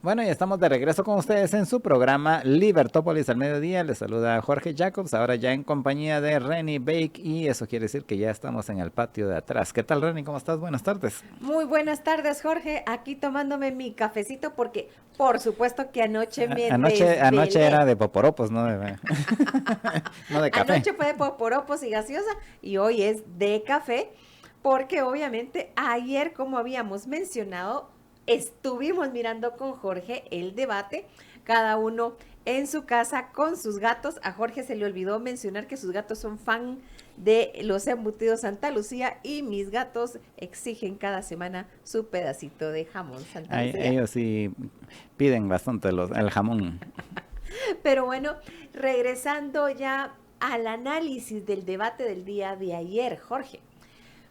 Bueno, ya estamos de regreso con ustedes en su programa Libertópolis al mediodía. Les saluda Jorge Jacobs, ahora ya en compañía de Renny Bake y eso quiere decir que ya estamos en el patio de atrás. ¿Qué tal, Renny? ¿Cómo estás? Buenas tardes. Muy buenas tardes, Jorge. Aquí tomándome mi cafecito porque, por supuesto que anoche me Anoche era desvelé. de poporopos, no de, no de café. Anoche fue de poporopos y gaseosa y hoy es de café porque obviamente ayer, como habíamos mencionado, estuvimos mirando con Jorge el debate, cada uno en su casa con sus gatos. A Jorge se le olvidó mencionar que sus gatos son fan de los embutidos Santa Lucía y mis gatos exigen cada semana su pedacito de jamón Santa Lucía. Ellos sí piden bastante el jamón. Pero bueno, regresando ya al análisis del debate del día de ayer, Jorge.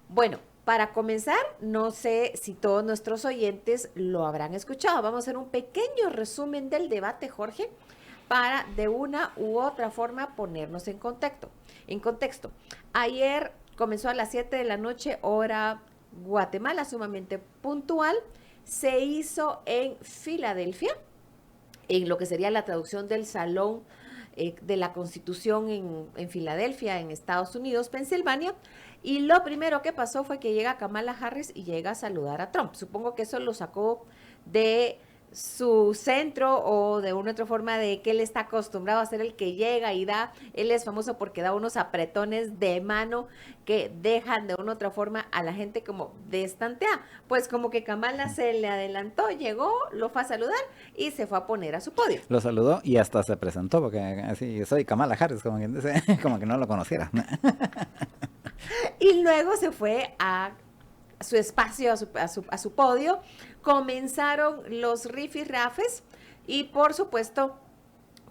Bueno, para comenzar, no sé si todos nuestros oyentes lo habrán escuchado. Vamos a hacer un pequeño resumen del debate, Jorge, para de una u otra forma ponernos en contexto. Ayer comenzó a las 7 de la noche, hora Guatemala, sumamente puntual. Se hizo en Filadelfia, en lo que sería la traducción del Salón de la Constitución en Filadelfia, en Estados Unidos, Pensilvania. Y lo primero que pasó fue que llega Kamala Harris y llega a saludar a Trump. Supongo que eso lo sacó de su centro o de una otra forma de que él está acostumbrado a ser el que llega y da. Él es famoso porque da unos apretones de mano que dejan de una otra forma a la gente como de estantea. Pues como que Kamala se le adelantó, llegó, lo fue a saludar y se fue a poner a su podio. Lo saludó y hasta se presentó, porque así soy Kamala Harris, como quien dice, como que no lo conociera. Y luego se fue a su espacio, a su podio. Comenzaron los rifirrafes y por supuesto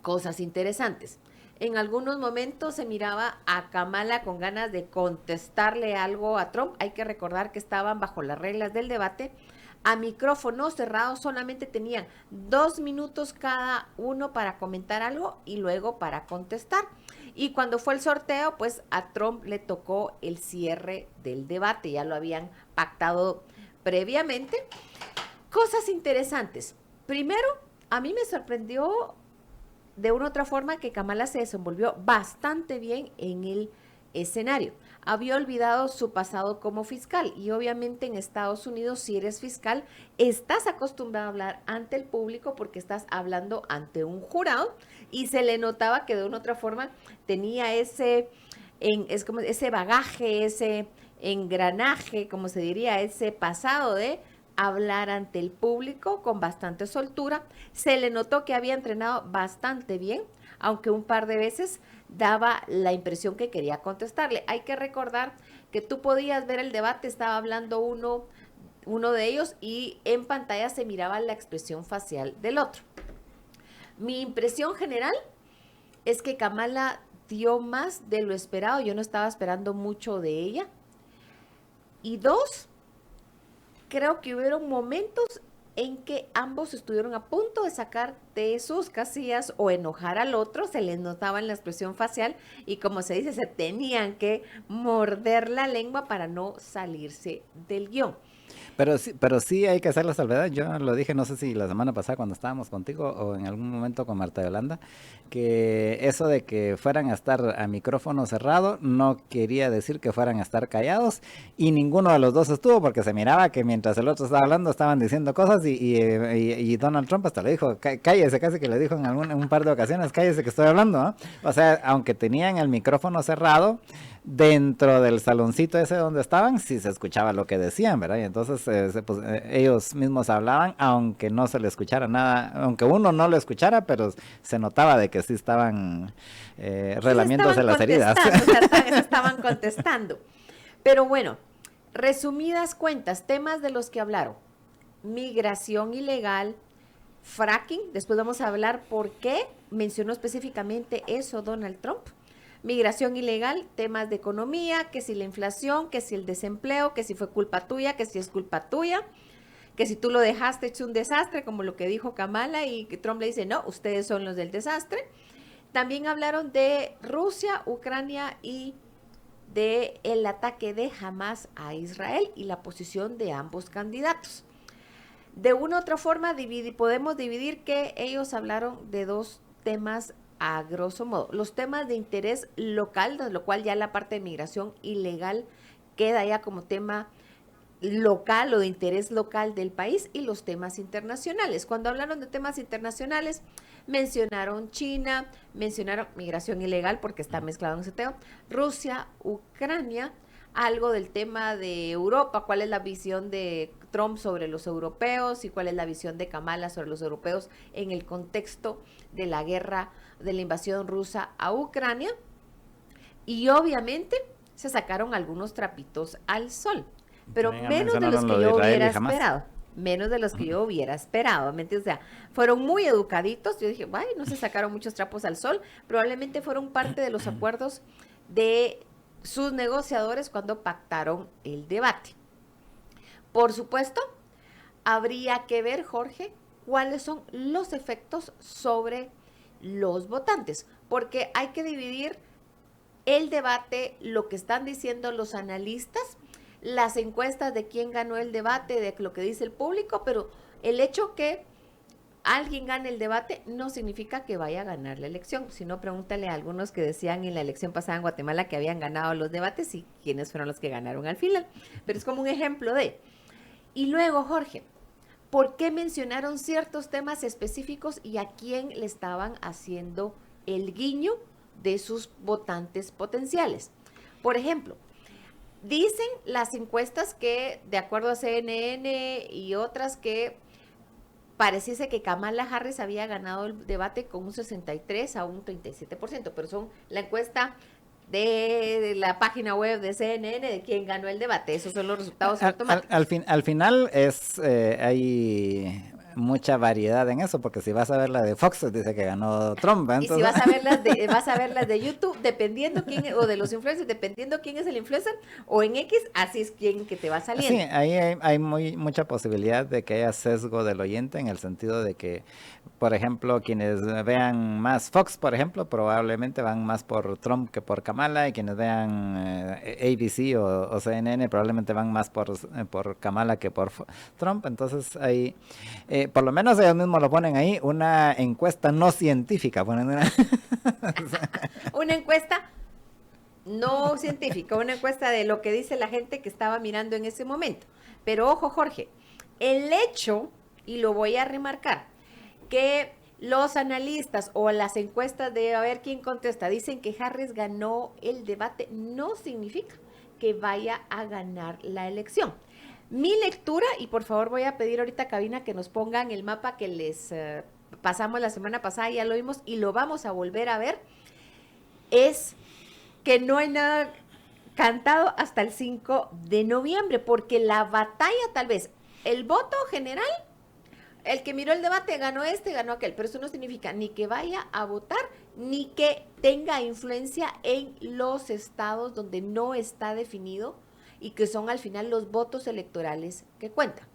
cosas interesantes. En algunos momentos se miraba a Kamala con ganas de contestarle algo a Trump. Hay que recordar que estaban bajo las reglas del debate. A micrófono cerrado solamente tenían 2 minutos cada uno para comentar algo y luego para contestar. Y cuando fue el sorteo, pues a Trump le tocó el cierre del debate. Ya lo habían pactado previamente. Cosas interesantes. Primero, a mí me sorprendió de una u otra forma que Kamala se desenvolvió bastante bien en el escenario. Había olvidado su pasado como fiscal y obviamente en Estados Unidos, si eres fiscal, estás acostumbrado a hablar ante el público porque estás hablando ante un jurado y se le notaba que de una u otra forma tenía es como ese bagaje, ese engranaje, como se diría, ese pasado de hablar ante el público con bastante soltura. Se le notó que había entrenado bastante bien, aunque un par de veces daba la impresión que quería contestarle. Hay que recordar que tú podías ver el debate, estaba hablando uno de ellos y en pantalla se miraba la expresión facial del otro. Mi impresión general es que Kamala dio más de lo esperado, yo no estaba esperando mucho de ella. Y dos, creo que hubieron momentos en que ambos estuvieron a punto de sacar de sus casillas o enojar al otro, se les notaba en la expresión facial y como se dice, se tenían que morder la lengua para no salirse del guión. Pero sí hay que hacer la salvedad. Yo lo dije, no sé si la semana pasada cuando estábamos contigo o en algún momento con Marta Yolanda, que eso de que fueran a estar a micrófono cerrado no quería decir que fueran a estar callados y ninguno de los dos estuvo porque se miraba que mientras el otro estaba hablando estaban diciendo cosas y Donald Trump hasta le dijo, cállese, casi que le dijo en un par de ocasiones, cállese que estoy hablando, ¿no? O sea, aunque tenían el micrófono cerrado, dentro del saloncito ese donde estaban, sí se escuchaba lo que decían, ¿verdad? Y entonces ellos mismos hablaban, aunque no se le escuchara nada, aunque uno no lo escuchara, pero se notaba de que sí estaban Sí le relamiéndose estaban las heridas. contestando, o sea, se estaban contestando. Pero bueno, resumidas cuentas, temas de los que hablaron. Migración ilegal, fracking, después vamos a hablar por qué mencionó específicamente eso Donald Trump. Migración ilegal, temas de economía, que si la inflación, que si el desempleo, que si fue culpa tuya, que si es culpa tuya, que si tú lo dejaste hecho un desastre, como lo que dijo Kamala, y que Trump le dice, no, ustedes son los del desastre. También hablaron de Rusia, Ucrania y de el ataque de Hamas a Israel y la posición de ambos candidatos. De una u otra forma podemos dividir que ellos hablaron de dos temas a grosso modo. Los temas de interés local, de lo cual ya la parte de migración ilegal queda ya como tema local o de interés local del país, y los temas internacionales. Cuando hablaron de temas internacionales, mencionaron China, mencionaron migración ilegal porque está mezclado en ese tema, Rusia, Ucrania, algo del tema de Europa, cuál es la visión de Trump sobre los europeos y cuál es la visión de Kamala sobre los europeos en el contexto de la guerra, de la invasión rusa a Ucrania. Y obviamente se sacaron algunos trapitos al sol, pero menos de los que yo hubiera esperado. Menos de los que yo hubiera esperado, ¿me entiendes? O sea, fueron muy educaditos. Yo dije, ay, no se sacaron muchos trapos al sol. Probablemente fueron parte de los acuerdos de sus negociadores cuando pactaron el debate. Por supuesto, habría que ver, Jorge, cuáles son los efectos sobre los votantes, porque hay que dividir el debate, lo que están diciendo los analistas, las encuestas de quién ganó el debate, de lo que dice el público, pero el hecho que alguien gane el debate no significa que vaya a ganar la elección. Si no, pregúntale a algunos que decían en la elección pasada en Guatemala que habían ganado los debates y quiénes fueron los que ganaron al final. Pero es como un ejemplo de... Y luego, Jorge, ¿por qué mencionaron ciertos temas específicos y a quién le estaban haciendo el guiño de sus votantes potenciales? Por ejemplo, dicen las encuestas que, de acuerdo a CNN y otras, que pareciese que Kamala Harris había ganado el debate con un 63 a un 37%, pero son la encuesta de la página web de CNN de quién ganó el debate. Esos son los resultados automáticos. Al final hay mucha variedad en eso, porque si vas a ver la de Fox, dice que ganó Trump. Entonces... Y si vas a ver las de YouTube, dependiendo quién, o de los influencers, dependiendo quién es el influencer, o en X, así es quién que te va saliendo. Sí, ahí hay mucha posibilidad de que haya sesgo del oyente, en el sentido de que, por ejemplo, quienes vean más Fox, por ejemplo, probablemente van más por Trump que por Kamala, y quienes vean ABC o CNN probablemente van más por Kamala que por Trump. Entonces ahí... por lo menos ellos mismos lo ponen ahí, una encuesta no científica. Una encuesta no científica, una encuesta de lo que dice la gente que estaba mirando en ese momento. Pero ojo, Jorge, el hecho, y lo voy a remarcar, que los analistas o las encuestas de a ver quién contesta dicen que Harris ganó el debate, no significa que vaya a ganar la elección. Mi lectura, y por favor voy a pedir ahorita a cabina que nos pongan el mapa que les pasamos la semana pasada, ya lo vimos y lo vamos a volver a ver, es que no hay nada cantado hasta el 5 de noviembre, porque la batalla tal vez, el voto general, el que miró el debate ganó este, ganó aquel, pero eso no significa ni que vaya a votar, ni que tenga influencia en los estados donde no está definido y que son al final los votos electorales que cuentan.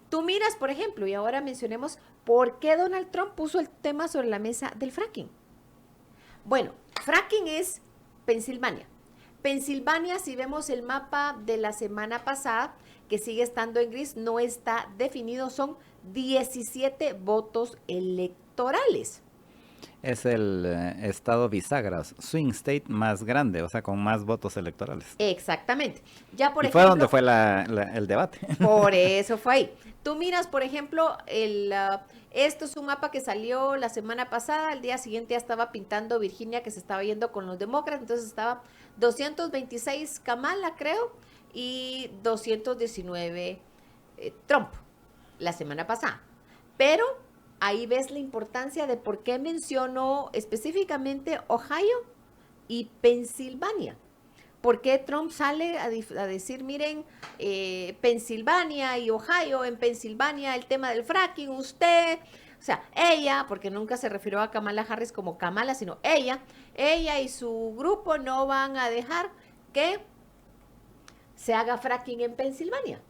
Tú miras, por ejemplo, y ahora mencionemos por qué Donald Trump puso el tema sobre la mesa del fracking. Bueno, fracking es Pensilvania. Pensilvania, si vemos el mapa de la semana pasada, que sigue estando en gris, no está definido, son 17 votos electorales. Es el estado bisagra, swing state más grande, o sea, con más votos electorales. Exactamente. Ya por ejemplo, fue donde fue el debate. Por eso fue ahí. Tú miras, por ejemplo, esto es un mapa que salió la semana pasada, al día siguiente ya estaba pintando Virginia, que se estaba yendo con los demócratas, entonces estaba 226 Kamala, creo, y 219 Trump, la semana pasada. Pero ahí ves la importancia de por qué mencionó específicamente Ohio y Pensilvania. ¿Por qué Trump sale a decir, miren, Pensilvania y Ohio, en Pensilvania el tema del fracking, usted, o sea, ella, porque nunca se refirió a Kamala Harris como Kamala, sino ella y su grupo no van a dejar que se haga fracking en Pensilvania?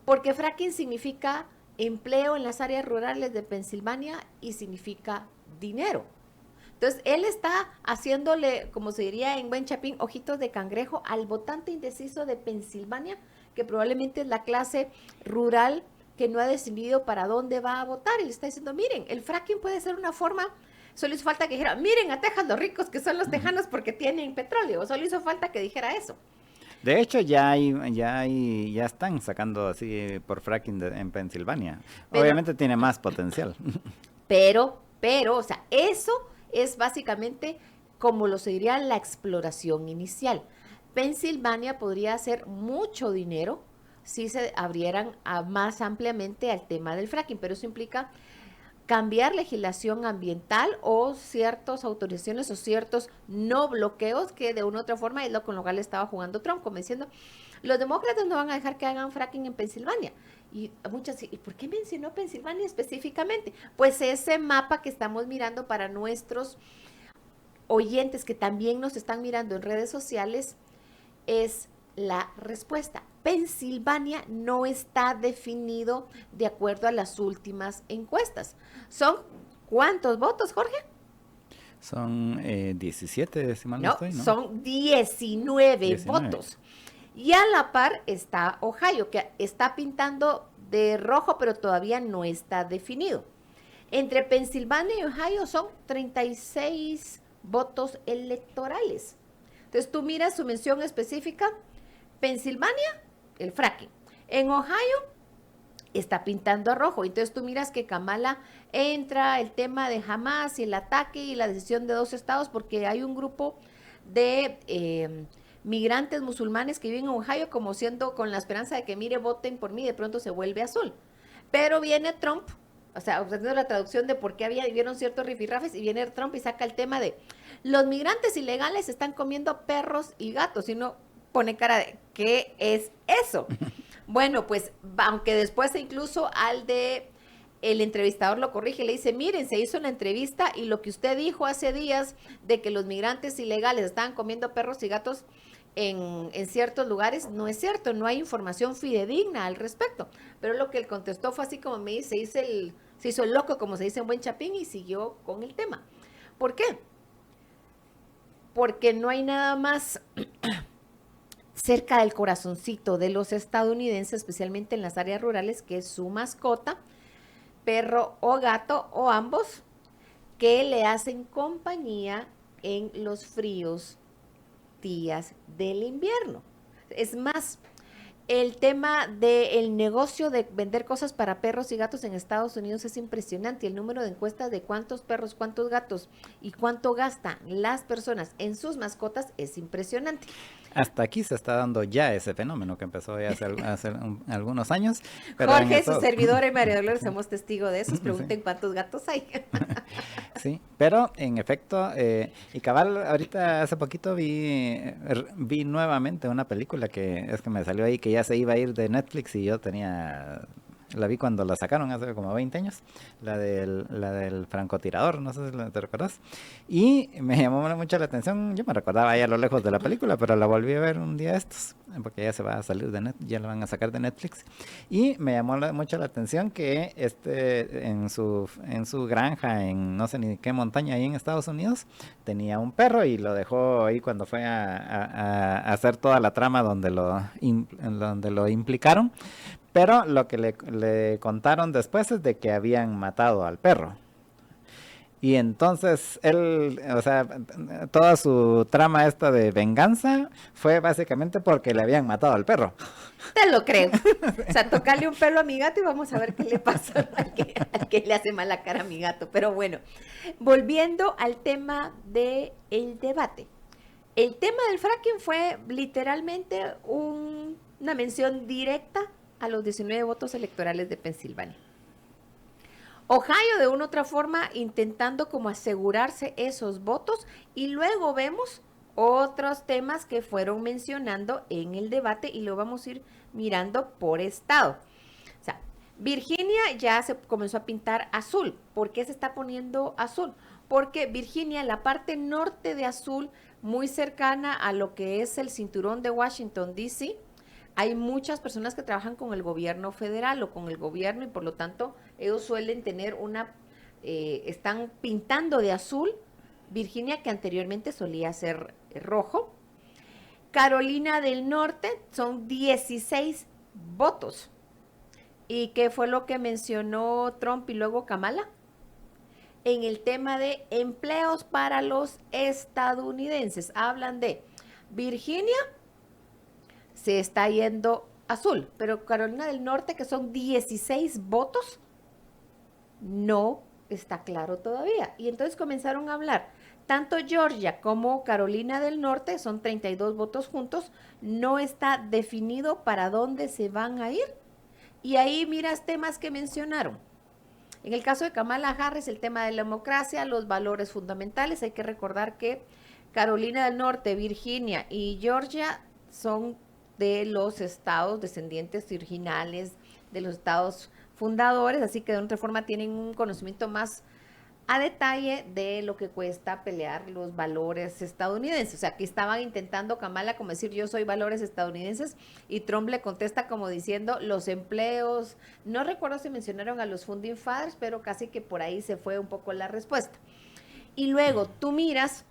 Porque fracking significa empleo en las áreas rurales de Pensilvania y significa dinero. Entonces, él está haciéndole, como se diría en buen chapín, ojitos de cangrejo al votante indeciso de Pensilvania, que probablemente es la clase rural que no ha decidido para dónde va a votar y le está diciendo, miren, el fracking puede ser una forma, solo hizo falta que dijera, miren a Texas los ricos que son los tejanos porque tienen petróleo, solo hizo falta que dijera eso. De hecho, ya están sacando así por fracking en Pensilvania. Pero- Obviamente tiene más potencial. Pero, o sea, eso es básicamente como lo sería la exploración inicial. Pensilvania podría hacer mucho dinero si se abrieran más ampliamente al tema del fracking, pero eso implica cambiar legislación ambiental o ciertas autorizaciones o ciertos no bloqueos que de una u otra forma es lo con lo cual estaba jugando Trump, como diciendo, los demócratas no van a dejar que hagan fracking en Pensilvania. Y muchas, ¿y por qué mencionó Pensilvania específicamente? Pues ese mapa que estamos mirando para nuestros oyentes que también nos están mirando en redes sociales es la respuesta. Pensilvania no está definido de acuerdo a las últimas encuestas. ¿Son cuántos votos, Jorge? Son 17, si mal no No, estoy, ¿no? son 19 19. votos. Y a la par está Ohio, que está pintando de rojo, pero todavía no está definido. Entre Pensilvania y Ohio son 36 votos electorales. Entonces tú miras su mención específica, Pensilvania, el fracking. En Ohio está pintando a rojo. Entonces tú miras que Kamala entra el tema de Hamas y el ataque y la decisión de 2 estados porque hay un grupo de migrantes musulmanes que viven en Ohio como siendo con la esperanza de que mire, voten por mí, de pronto se vuelve azul. Pero viene Trump, o sea, obteniendo la traducción de por qué vieron ciertos rifirrafes y viene Trump y saca el tema de los migrantes ilegales están comiendo perros y gatos y uno pone cara de ¿qué es eso? Bueno, pues aunque después incluso el entrevistador lo corrige, le dice, miren, se hizo la entrevista y lo que usted dijo hace días de que los migrantes ilegales estaban comiendo perros y gatos en ciertos lugares, no es cierto, no hay información fidedigna al respecto. Pero lo que él contestó fue así como me dice, se hizo el loco, como se dice en buen chapín, y siguió con el tema. ¿Por qué? Porque no hay nada más cerca del corazoncito de los estadounidenses, especialmente en las áreas rurales, que es su mascota, perro o gato o ambos, que le hacen compañía en los fríos días del invierno. Es más, el tema del negocio de vender cosas para perros y gatos en Estados Unidos es impresionante. El número de encuestas de cuántos perros, cuántos gatos y cuánto gastan las personas en sus mascotas es impresionante. Hasta aquí se está dando ya ese fenómeno que empezó ya hace algunos años. Pero Jorge, su servidor y María Dolores somos testigos de eso. Pregunten cuántos gatos hay. Sí, pero en efecto, y cabal, ahorita hace poquito vi nuevamente una película que es que me salió ahí que ya se iba a ir de Netflix y yo la vi cuando la sacaron hace como 20 años, la del francotirador, no sé si te recuerdas, y me llamó mucho la atención, yo me recordaba ahí a lo lejos de la película, pero la volví a ver un día estos, porque ya se va a salir ya la van a sacar de Netflix, y me llamó mucho la atención que en su granja, en no sé ni qué montaña ahí en Estados Unidos, tenía un perro y lo dejó ahí cuando fue a hacer toda la trama donde lo implicaron. Pero lo que le contaron después es de que habían matado al perro. Y entonces él, o sea, toda su trama esta de venganza fue básicamente porque le habían matado al perro. Te lo creo. O sea, tocarle un pelo a mi gato y vamos a ver qué le pasa al que le hace mala cara a mi gato. Pero bueno, volviendo al tema del debate. El tema del fracking fue literalmente una mención directa a los 19 votos electorales de Pensilvania. Ohio de una u otra forma intentando como asegurarse esos votos y luego vemos otros temas que fueron mencionando en el debate y lo vamos a ir mirando por estado. O sea, Virginia ya se comenzó a pintar azul. ¿Por qué se está poniendo azul? Porque Virginia, la parte norte de azul, muy cercana a lo que es el cinturón de Washington, D.C., hay muchas personas que trabajan con el gobierno federal o con el gobierno y por lo tanto ellos suelen tener están pintando de azul Virginia, que anteriormente solía ser rojo. Carolina del Norte son 16 votos. ¿Y qué fue lo que mencionó Trump y luego Kamala? En el tema de empleos para los estadounidenses. Hablan de Virginia se está yendo azul, pero Carolina del Norte, que son 16 votos, no está claro todavía. Y entonces comenzaron a hablar. Tanto Georgia como Carolina del Norte, son 32 votos juntos, no está definido para dónde se van a ir. Y ahí miras temas que mencionaron. En el caso de Kamala Harris, el tema de la democracia, los valores fundamentales. Hay que recordar que Carolina del Norte, Virginia y Georgia son de los estados descendientes originales, de los estados fundadores, así que de otra forma tienen un conocimiento más a detalle de lo que cuesta pelear los valores estadounidenses. O sea, que estaban intentando Kamala como decir yo soy valores estadounidenses y Trump le contesta como diciendo los empleos, no recuerdo si mencionaron a los Founding Fathers, pero casi que por ahí se fue un poco la respuesta. Y luego tú miras,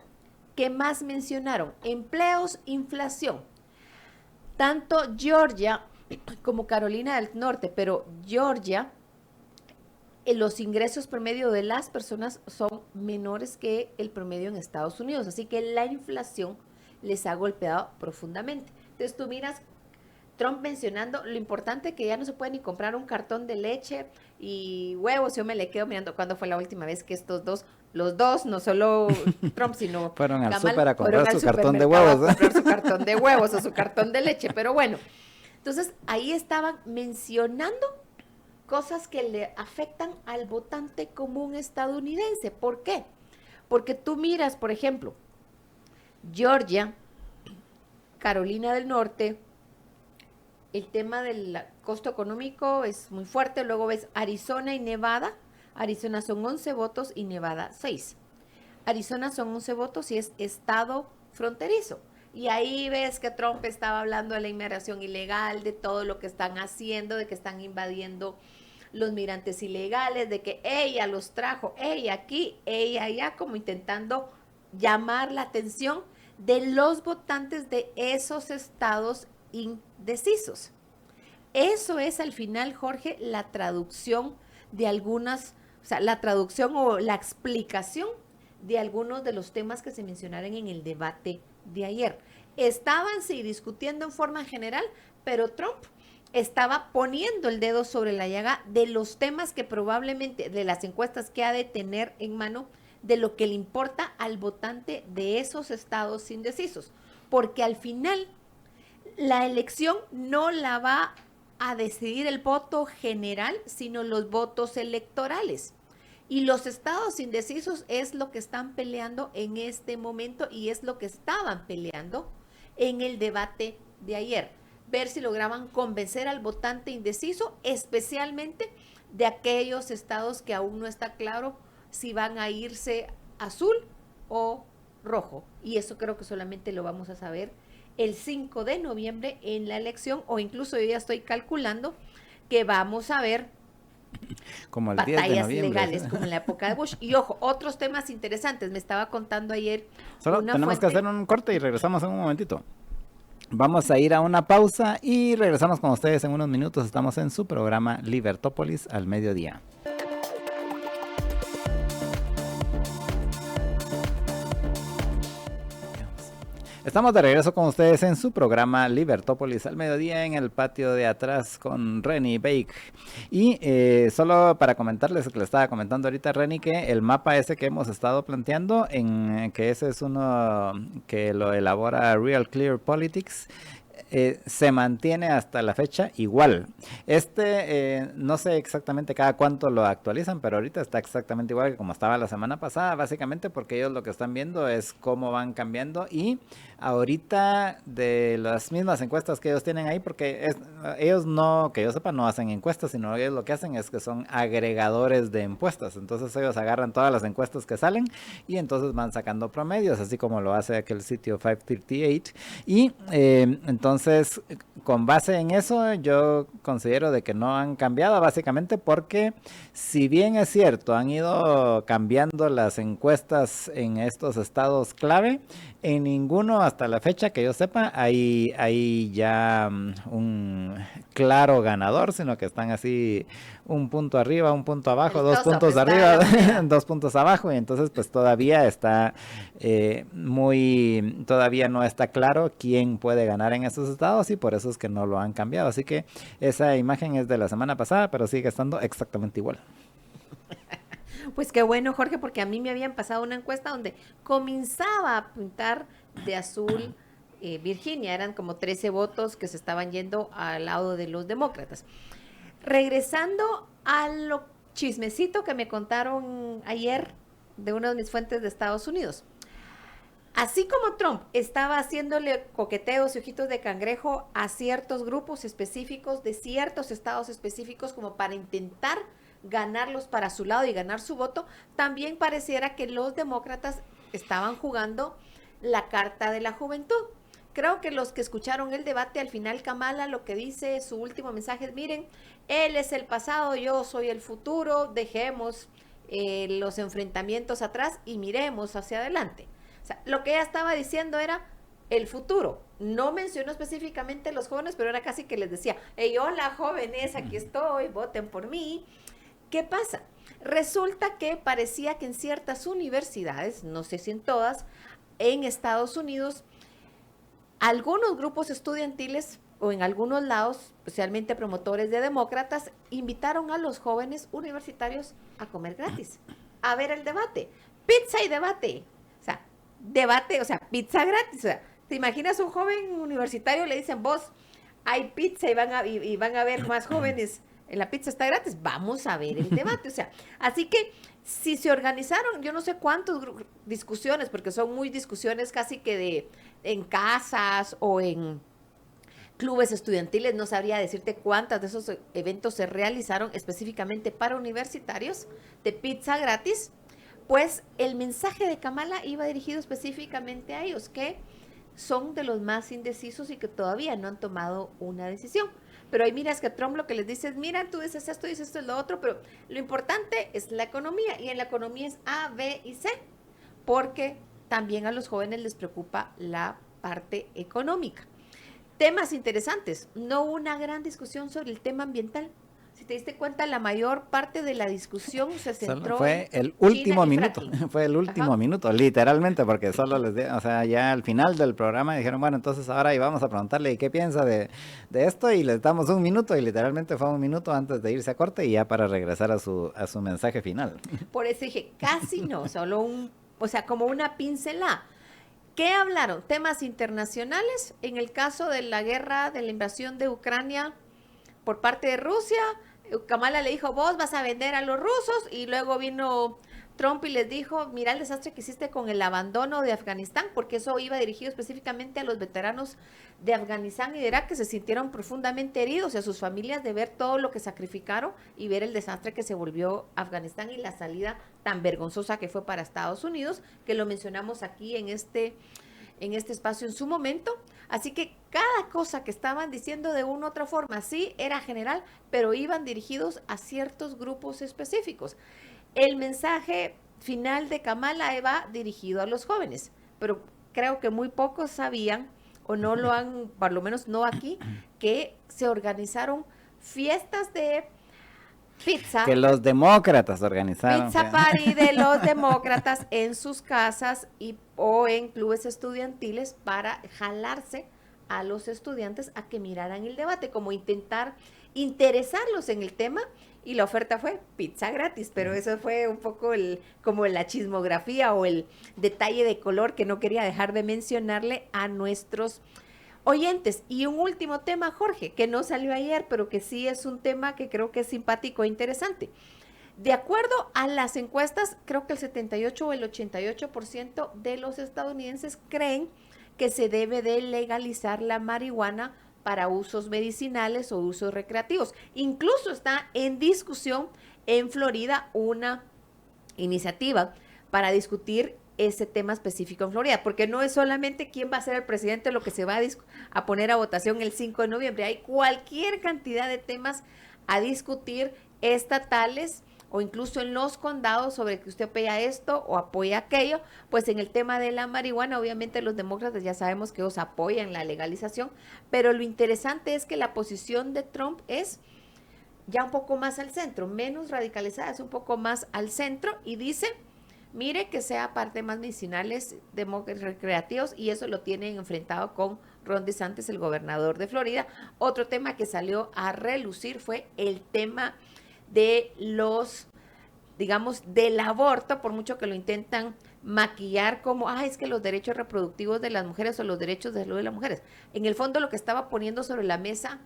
¿qué más mencionaron? Empleos, inflación. Tanto Georgia como Carolina del Norte, pero Georgia, los ingresos promedio de las personas son menores que el promedio en Estados Unidos, así que la inflación les ha golpeado profundamente. Entonces tú miras Trump mencionando lo importante que ya no se puede ni comprar un cartón de leche y huevos. Yo me le quedo mirando cuándo fue la última vez que estos dos, los dos, no solo Trump, sino fueron al Kamala, súper a comprar su cartón de supermercado huevos, a comprar su cartón de huevos o su cartón de leche, pero bueno. Entonces ahí estaban mencionando cosas que le afectan al votante común estadounidense. ¿Por qué? Porque tú miras, por ejemplo, Georgia, Carolina del Norte, el tema del costo económico es muy fuerte. Luego ves Arizona y Nevada. Arizona son 11 votos y Nevada 6. Arizona son 11 votos y es estado fronterizo. Y ahí ves que Trump estaba hablando de la inmigración ilegal, de todo lo que están haciendo, de que están invadiendo los migrantes ilegales, de que ella los trajo, ella aquí, ella allá, como intentando llamar la atención de los votantes de esos estados indecisos. Eso es al final, Jorge, la traducción de algunas, o sea, la traducción o la explicación de algunos de los temas que se mencionaron en el debate de ayer. Estaban, sí, discutiendo en forma general, pero Trump estaba poniendo el dedo sobre la llaga de los temas que probablemente, de las encuestas que ha de tener en mano, de lo que le importa al votante de esos estados indecisos. Porque al final, la elección no la va a decidir el voto general, sino los votos electorales. Y los estados indecisos es lo que están peleando en este momento y es lo que estaban peleando en el debate de ayer. Ver si lograban convencer al votante indeciso, especialmente de aquellos estados que aún no está claro si van a irse azul o rojo. Y eso creo que solamente lo vamos a saber el 5 de noviembre en la elección, o incluso yo ya estoy calculando que vamos a ver como el batallas 10 de noviembre, legales, ¿sí? como en la época de Bush. Y ojo, otros temas interesantes. Me estaba contando ayer Solo una tenemos fuente. que hacer un corte y regresamos en un momentito. Vamos a ir a una pausa y regresamos con ustedes en unos minutos. Estamos en su programa Libertópolis al mediodía. Estamos de regreso con ustedes en su programa Libertópolis al mediodía en el patio de atrás con Renny Bake. Y solo para comentarles que le estaba comentando ahorita Renny que el mapa ese que hemos estado planteando, que ese es uno que lo elabora Real Clear Politics, se mantiene hasta la fecha igual. No sé exactamente cada cuánto lo actualizan, pero ahorita está exactamente igual que como estaba la semana pasada, básicamente porque ellos lo que están viendo es cómo van cambiando y ahorita de las mismas encuestas que ellos tienen ahí, porque ellos no, que yo sepa, no hacen encuestas, sino ellos lo que hacen es que son agregadores de encuestas. Entonces ellos agarran todas las encuestas que salen y entonces van sacando promedios, así como lo hace aquel sitio 538. Y entonces, con base en eso, yo considero de que no han cambiado, básicamente porque si bien es cierto, han ido cambiando las encuestas en estos estados clave, en ninguno hasta la fecha que yo sepa hay ya un claro ganador, sino que están así un punto arriba, un punto abajo, dos puntos arriba, dos puntos abajo, y entonces pues todavía está todavía no está claro quién puede ganar en esos estados y por eso es que no lo han cambiado. Así que esa imagen es de la semana pasada, pero sigue estando exactamente igual. Pues qué bueno, Jorge, porque a mí me habían pasado una encuesta donde comenzaba a pintar de azul Virginia. Eran como 13 votos que se estaban yendo al lado de los demócratas. Regresando a lo chismecito que me contaron ayer de una de mis fuentes de Estados Unidos. Así como Trump estaba haciéndole coqueteos y ojitos de cangrejo a ciertos grupos específicos de ciertos estados específicos como para intentar ganarlos para su lado y ganar su voto, también pareciera que los demócratas estaban jugando la carta de la juventud. Creo que los que escucharon el debate, al final Kamala lo que dice, su último mensaje es, miren, él es el pasado, yo soy el futuro, dejemos los enfrentamientos atrás y miremos hacia adelante. O sea, lo que ella estaba diciendo era el futuro. No mencionó específicamente los jóvenes, pero era casi que les decía, hey, hola jóvenes, aquí estoy, voten por mí. ¿Qué pasa? Resulta que parecía que en ciertas universidades, no sé si en todas, en Estados Unidos, algunos grupos estudiantiles o en algunos lados, especialmente promotores de demócratas, invitaron a los jóvenes universitarios a comer gratis, a ver el debate, pizza y debate. Debate, o sea, pizza gratis. O sea, ¿te imaginas un joven universitario? Le dicen, vos, hay pizza y van a ver más jóvenes, la pizza está gratis, vamos a ver el debate. O sea, así que si se organizaron, yo no sé cuántas discusiones, porque son muy discusiones casi que en casas o en clubes estudiantiles, no sabría decirte cuántas de esos eventos se realizaron específicamente para universitarios de pizza gratis. Pues el mensaje de Kamala iba dirigido específicamente a ellos, que son de los más indecisos y que todavía no han tomado una decisión. Pero ahí miras que Trump lo que les dice es, mira, tú dices esto es lo otro, pero lo importante es la economía, y en la economía es A, B y C, porque también a los jóvenes les preocupa la parte económica. Temas interesantes, no una gran discusión sobre el tema ambiental. Si te diste cuenta, la mayor parte de la discusión se centró fue el último minuto, fue el último minuto, literalmente, porque solo o sea, ya al final del programa dijeron, bueno, entonces ahora íbamos a preguntarle qué piensa de esto, y les damos un minuto, y literalmente fue un minuto antes de irse a corte y ya para regresar a su mensaje final. Por eso dije, casi no, solo como una pincelada. ¿Qué hablaron? Temas internacionales, en el caso de la guerra, de la invasión de Ucrania por parte de Rusia. Kamala le dijo, vos vas a vender a los rusos, y luego vino Trump y les dijo, mira el desastre que hiciste con el abandono de Afganistán, porque eso iba dirigido específicamente a los veteranos de Afganistán y de Irak, que se sintieron profundamente heridos, y a sus familias, de ver todo lo que sacrificaron y ver el desastre que se volvió Afganistán y la salida tan vergonzosa que fue para Estados Unidos, que lo mencionamos aquí en este espacio en su momento. Así que cada cosa que estaban diciendo de una u otra forma, sí, era general, pero iban dirigidos a ciertos grupos específicos. El mensaje final de Kamala va dirigido a los jóvenes, pero creo que muy pocos sabían, o no lo han, por lo menos no aquí, que se organizaron fiestas de pizza. Que los demócratas organizaron. Pizza party de los demócratas en sus casas o en clubes estudiantiles para jalarse a los estudiantes a que miraran el debate, como intentar interesarlos en el tema, y la oferta fue pizza gratis, pero eso fue un poco como la chismografía o el detalle de color que no quería dejar de mencionarle a nuestros oyentes. Y un último tema, Jorge, que no salió ayer, pero que sí es un tema que creo que es simpático e interesante. De acuerdo a las encuestas, creo que el 78 o el 88% de los estadounidenses creen que se debe de legalizar la marihuana para usos medicinales o usos recreativos. Incluso está en discusión en Florida una iniciativa para discutir ese tema específico en Florida, porque no es solamente quién va a ser el presidente lo que se va a poner a votación el 5 de noviembre, hay cualquier cantidad de temas a discutir estatales o incluso en los condados sobre que usted apoya esto o apoya aquello. Pues en el tema de la marihuana, obviamente los demócratas ya sabemos que ellos apoyan la legalización, pero lo interesante es que la posición de Trump es ya un poco más al centro, menos radicalizada, es un poco más al centro y dice, mire que sea parte más medicinales, recreativos, y eso lo tienen enfrentado con Ron DeSantis, el gobernador de Florida. Otro tema que salió a relucir fue el tema de los, digamos, del aborto, por mucho que lo intentan maquillar como, es que los derechos reproductivos de las mujeres o los derechos de salud de las mujeres. En el fondo lo que estaba poniendo sobre la mesa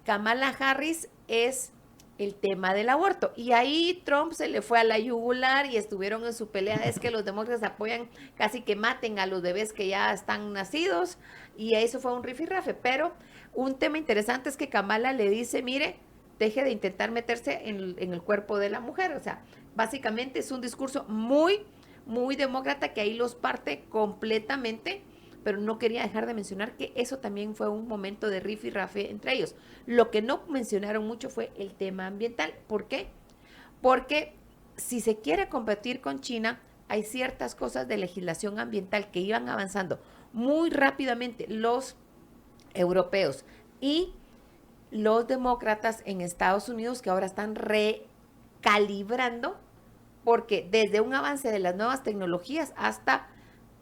Kamala Harris es el tema del aborto. Y ahí Trump se le fue a la yugular y estuvieron en su pelea. Es que los demócratas apoyan casi que maten a los bebés que ya están nacidos. Y eso fue un rifirrafe. Pero un tema interesante es que Kamala le dice, mire, deje de intentar meterse en el cuerpo de la mujer. O sea, básicamente es un discurso muy, muy demócrata que ahí los parte completamente, pero no quería dejar de mencionar que eso también fue un momento de rifirrafe entre ellos. Lo que no mencionaron mucho fue el tema ambiental. ¿Por qué? Porque si se quiere competir con China, hay ciertas cosas de legislación ambiental que iban avanzando muy rápidamente los europeos y los demócratas en Estados Unidos que ahora están recalibrando, porque desde un avance de las nuevas tecnologías hasta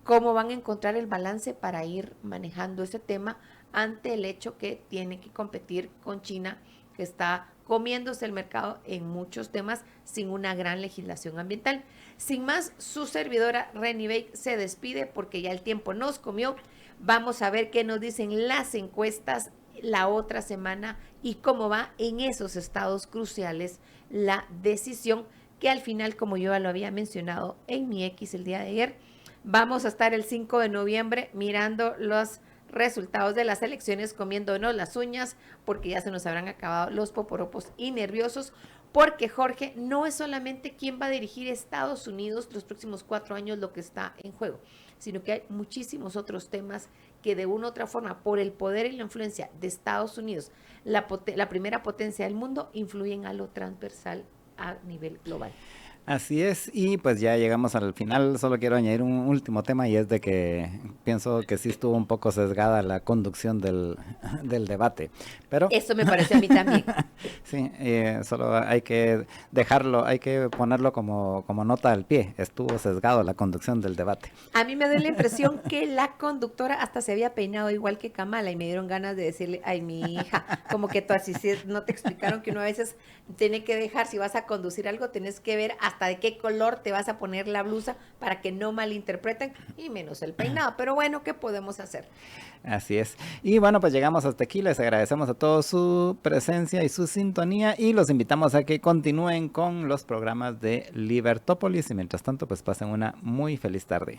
cómo van a encontrar el balance para ir manejando ese tema ante el hecho que tiene que competir con China, que está comiéndose el mercado en muchos temas sin una gran legislación ambiental. Sin más, su servidora Reni Bake se despide porque ya el tiempo nos comió. Vamos a ver qué nos dicen las encuestas la otra semana y cómo va en esos estados cruciales la decisión que al final, como yo ya lo había mencionado en mi X el día de ayer, vamos a estar el 5 de noviembre mirando los resultados de las elecciones, comiéndonos las uñas, porque ya se nos habrán acabado los poporopos y nerviosos, porque Jorge, no es solamente quién va a dirigir Estados Unidos los próximos 4 años lo que está en juego, sino que hay muchísimos otros temas que de una u otra forma, por el poder y la influencia de Estados Unidos, la primera potencia del mundo, influyen a lo transversal a nivel global. Así es, y pues ya llegamos al final. Solo quiero añadir un último tema y es de que pienso que sí estuvo un poco sesgada la conducción del debate, pero eso me parece a mí también. sí, solo hay que dejarlo, hay que ponerlo como nota al pie. Estuvo sesgado la conducción del debate. A mí me da la impresión que la conductora hasta se había peinado igual que Kamala y me dieron ganas de decirle, ay, mi hija, como que tú así no te explicaron que uno a veces tiene que dejar, si vas a conducir algo, tienes que ver hasta de qué color te vas a poner la blusa para que no malinterpreten, y menos el peinado. Pero bueno, ¿qué podemos hacer? Así es. Y bueno, pues llegamos hasta aquí. Les agradecemos a todos su presencia y su sintonía y los invitamos a que continúen con los programas de Libertópolis y mientras tanto, pues pasen una muy feliz tarde.